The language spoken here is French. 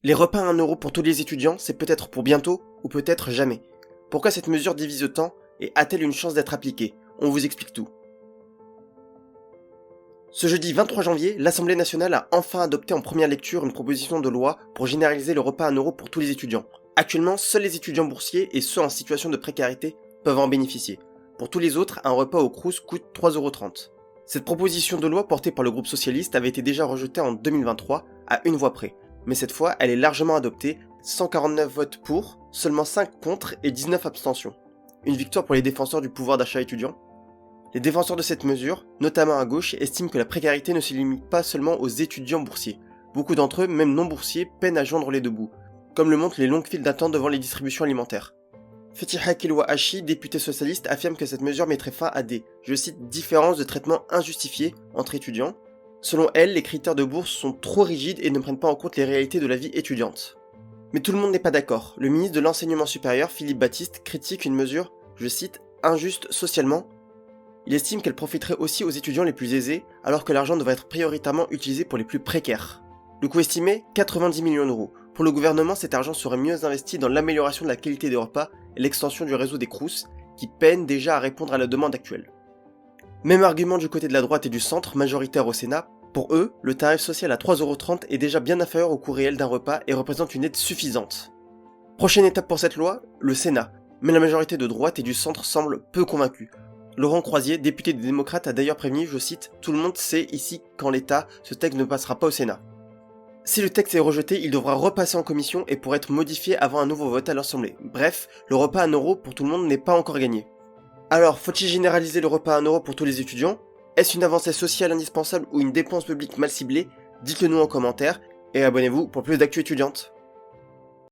Les repas à 1 € pour tous les étudiants, c'est peut-être pour bientôt ou peut-être jamais. Pourquoi cette mesure divise autant et a-t-elle une chance d'être appliquée? On vous explique tout. Ce jeudi 23 janvier, l'Assemblée nationale a enfin adopté en première lecture une proposition de loi pour généraliser le repas à 1 € pour tous les étudiants. Actuellement, seuls les étudiants boursiers et ceux en situation de précarité peuvent en bénéficier. Pour tous les autres, un repas au Crous coûte 3,30 €. Cette proposition de loi portée par le groupe socialiste avait été déjà rejetée en 2023 à une voix près. Mais cette fois, elle est largement adoptée, 149 votes pour, seulement 5 contre et 19 abstentions. Une victoire pour les défenseurs du pouvoir d'achat étudiant. Les défenseurs de cette mesure, notamment à gauche, estiment que la précarité ne se limite pas seulement aux étudiants boursiers. Beaucoup d'entre eux, même non boursiers, peinent à joindre les deux bouts, comme le montrent les longues files d'attente devant les distributions alimentaires. Fetiha Kilwa-Hachi, député socialiste, affirme que cette mesure mettrait fin à des, je cite, différences de traitement injustifiées entre étudiants. Selon elle, les critères de bourse sont trop rigides et ne prennent pas en compte les réalités de la vie étudiante. Mais tout le monde n'est pas d'accord. Le ministre de l'Enseignement supérieur, Philippe Baptiste, critique une mesure, je cite, injuste socialement. Il estime qu'elle profiterait aussi aux étudiants les plus aisés, alors que l'argent devrait être prioritairement utilisé pour les plus précaires. Le coût estimé, 90 millions d'euros. Pour le gouvernement, cet argent serait mieux investi dans l'amélioration de la qualité des repas et l'extension du réseau des Crous, qui peinent déjà à répondre à la demande actuelle. Même argument du côté de la droite et du centre, majoritaire au Sénat. Pour eux, le tarif social à 3,30 € est déjà bien inférieur au coût réel d'un repas et représente une aide suffisante. Prochaine étape pour cette loi, le Sénat. Mais la majorité de droite et du centre semble peu convaincue. Laurent Croisier, député des démocrates, a d'ailleurs prévenu, je cite, « Tout le monde sait ici qu'en l'état, ce texte ne passera pas au Sénat ». Si le texte est rejeté, il devra repasser en commission et pourrait être modifié avant un nouveau vote à l'Assemblée. Bref, le repas à 1 € pour tout le monde n'est pas encore gagné. Alors, faut-il généraliser le repas à 1 € pour tous les étudiants? Est-ce une avancée sociale indispensable ou une dépense publique mal ciblée? Dites-le nous en commentaire et abonnez-vous pour plus d'actu étudiante.